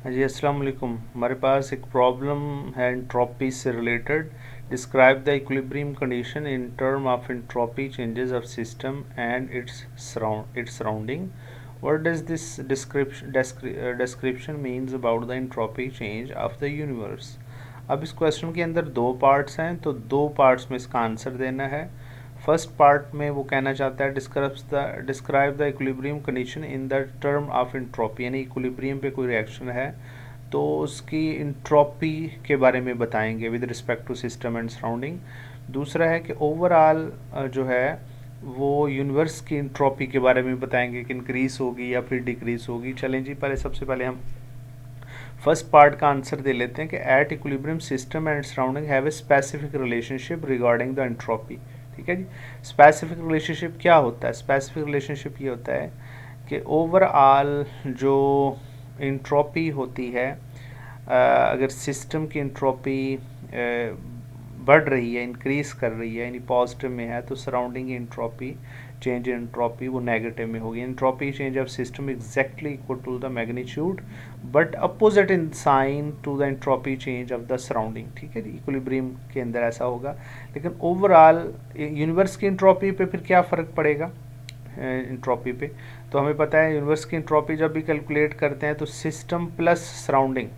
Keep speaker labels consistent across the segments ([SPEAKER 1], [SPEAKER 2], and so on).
[SPEAKER 1] हाँ जी, अस्सलाम वालेकुम। हमारे पास एक प्रॉब्लम है एंट्रोपी से related. Describe the equilibrium condition in term of entropy changes of system and its surrounding. What does this description means about the entropy change of the universe. अब इस question के अंदर दो पार्ट्स हैं, तो दो पार्ट्स में इसका आंसर देना है। फर्स्ट पार्ट में वो कहना चाहता है describe the equilibrium condition in the term of entropy, यानी इक्विलिब्रियम पे कोई रिएक्शन है तो उसकी इंट्रोपी के बारे में बताएंगे with respect to system and surrounding. दूसरा है कि ओवरऑल जो है वो यूनिवर्स की इंट्रोपी के बारे में बताएंगे कि इंक्रीज होगी या फिर डिक्रीज होगी। चलें जी, सबसे पहले हम फर्स्ट पार्ट का आंसर दे लेते हैं कि at equilibrium system and surrounding have a specific relationship regarding the entropy. ठीक है जी। स्पेसिफिक रिलेशनशिप क्या होता है? स्पेसिफिक रिलेशनशिप ये होता है कि ओवरऑल जो इंट्रोपी होती है, अगर सिस्टम की इंट्रोपी बढ़ रही है, इंक्रीज कर रही है, यानी पॉजिटिव में है, तो surrounding entropy change in entropy वो नेगेटिव में होगी। Entropy change of system exactly equal to the magnitude but opposite in sign to the entropy change of the surrounding. ठीक है जी, इक्विलिब्रियम के अंदर ऐसा होगा। लेकिन ओवरऑल यूनिवर्स की एंट्रोपी पे फिर क्या फ़र्क पड़ेगा एंट्रोपी पे? तो हमें पता है यूनिवर्स की एंट्रोपी जब भी कैलकुलेट करते हैं तो सिस्टम प्लस सराउंडिंग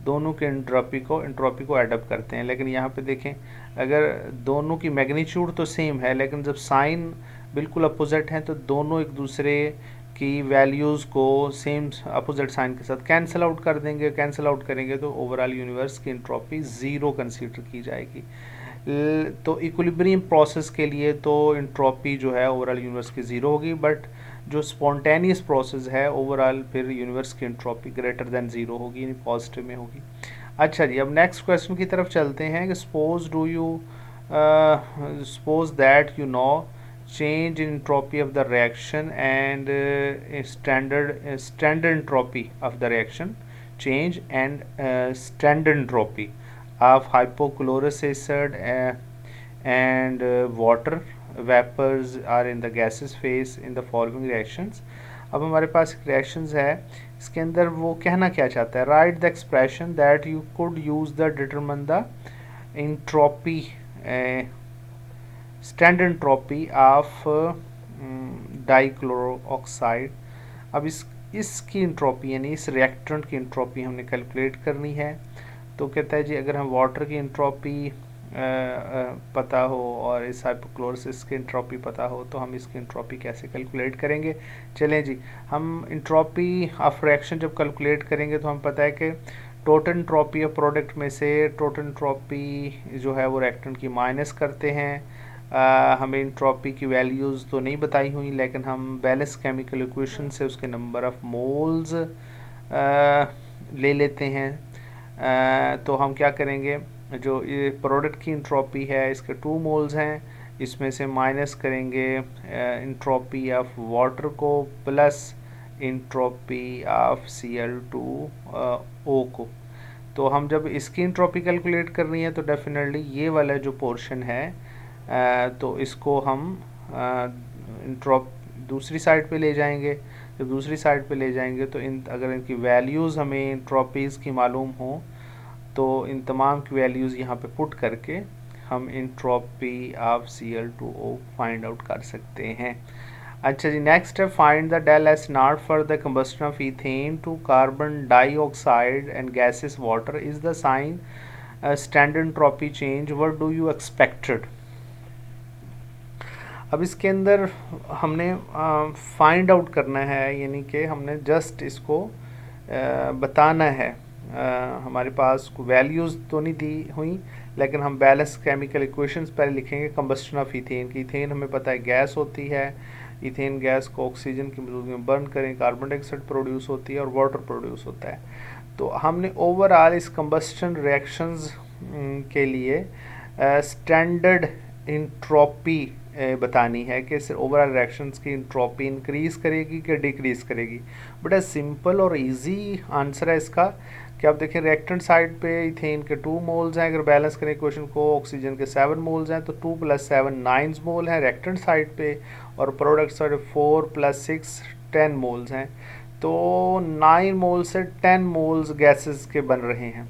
[SPEAKER 1] दोनों के एंट्रोपी को एडअप करते हैं। लेकिन यहाँ पे देखें, अगर दोनों की मैग्नीट्यूड तो सेम है, लेकिन जब साइन बिल्कुल अपोजिट हैं तो दोनों एक दूसरे की वैल्यूज़ को सेम अपोजिट साइन के साथ कैंसिल आउट कर देंगे। कैंसिल आउट करेंगे तो ओवरऑल यूनिवर्स की एंट्रोपी ज़ीरो कंसीडर की जाएगी। तो इक्विलिब्रियम प्रोसेस के लिए तो एंट्रोपी जो है ओवरऑल यूनिवर्स की ज़ीरो होगी, बट जो स्पॉन्टेनियस प्रोसेस है ओवरऑल फिर यूनिवर्स की एंट्रोपी ग्रेटर देन ज़ीरो होगी, यानी पॉजिटिव में होगी। अच्छा जी, अब नेक्स्ट क्वेश्चन की तरफ चलते हैं कि suppose that you know change in entropy of the reaction and standard entropy of the reaction change and standard entropy of hypochlorous acid and water vapors are in the gaseous phase in the following reactions। अब हमारे पास reactions है, इसके अंदर वो कहना क्या चाहता है? Right the expression that you could use the determine the entropy standard entropy of dichloro oxide. अब इसकी इंट्रोपी यानी इस रिएक्टेंट की इंट्रोपी हमने कैलकुलेट करनी है। तो कहता है जी, अगर हम वाटर की इंट्रोपी पता हो और इस हाइपोक्लोरिस की इंट्रोपी पता हो तो हम इसकी इंट्रोपी कैसे कैलकुलेट करेंगे? चलें जी, हम इंट्रोपी ऑफ रिएक्शन जब कैलकुलेट करेंगे तो हम पता है कि टोटल इंट्रोपी ऑफ प्रोडक्ट में से टोटल इंट्रोपी जो है वो रिएक्टेंट की माइनस करते हैं। हमें इंट्रोपी की वैल्यूज़ तो नहीं बताई हुई, लेकिन हम बैलेंस केमिकल इक्वेशन से उसके नंबर ऑफ मोल्स ले लेते हैं। तो हम क्या करेंगे, जो ये प्रोडक्ट की इंट्रोपी है इसके 2 मोल्स हैं, इसमें से माइनस करेंगे इंट्रोपी ऑफ वाटर को प्लस इंट्रोपी ऑफ Cl2O को। तो हम जब इसकी इंट्रोपी कैलकुलेट करनी है तो डेफिनेटली ये वाला जो पोर्शन है तो इसको हम दूसरी साइड पे ले जाएंगे। जब दूसरी साइड पे ले जाएंगे तो अगर इनकी वैल्यूज़ हमें इंट्रोपीज़ की मालूम हो तो इन तमाम की वैल्यूज़ यहाँ पे पुट करके हम entropy of Cl2O find out कर सकते हैं। अच्छा जी, नेक्स्ट है find the del S nought for the combustion of ethane to carbon dioxide and gases water is the sign standard entropy change what do you expected. अब इसके अंदर हमने फाइंड आउट करना है, यानी कि हमने जस्ट इसको बताना है। हमारे पास वैल्यूज़ तो नहीं दी हुई, लेकिन हम बैलेंस केमिकल इक्वेशंस पहले लिखेंगे। कंबस्शन ऑफ इथेन की, इथेन हमें पता है गैस होती है, इथेन गैस को ऑक्सीजन की मौजूदगी में बर्न करें कार्बन डाइऑक्साइड प्रोड्यूस होती है और वाटर प्रोड्यूस होता है। तो हमने ओवरऑल इस कंबस्शन रिएक्शंस के लिए स्टैंडर्ड इंट्रोपी बतानी है कि ओवरऑल रिएक्शंस की इंट्रोपी इंक्रीज करेगी कि डिक्रीज करेगी। बड़ा सिंपल और इजी आंसर है इसका कि आप देखें रिएक्टेंट साइड पे इथेन के 2 मोल्स हैं, अगर बैलेंस करें इक्वेशन को ऑक्सीजन के 7 मोल्स हैं तो 2 + 7 9 मोल हैं रिएक्टेंट साइड पे, और प्रोडक्ट साइड 4 + 6 10 मोल्स हैं। तो 9 मोल से 10 मोल्स गैसेस के बन रहे हैं,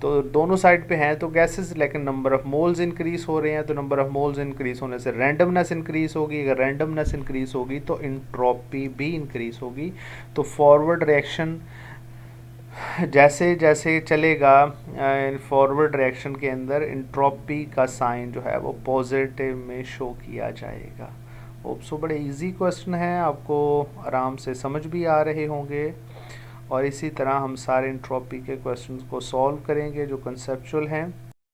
[SPEAKER 1] तो दोनों साइड पे हैं तो गैसेस, लेकिन नंबर ऑफ मोल्स इंक्रीज हो रहे हैं, तो नंबर ऑफ मोल्स इंक्रीज होने से रैंडमनेस इंक्रीज होगी, अगर रैंडमनेस इंक्रीज होगी तो इंट्रोपी भी इंक्रीज होगी। तो फॉरवर्ड रिएक्शन जैसे जैसे चलेगा, फॉरवर्ड रिएक्शन के अंदर इंट्रोपी का साइन जो है वो पॉजिटिव में शो किया जाएगा। होप सो बड़े इजी क्वेश्चन हैं, आपको आराम से समझ भी आ रहे होंगे, और इसी तरह हम सारे इंट्रोपी के क्वेश्चंस को सॉल्व करेंगे जो कंसेप्चुअल हैं।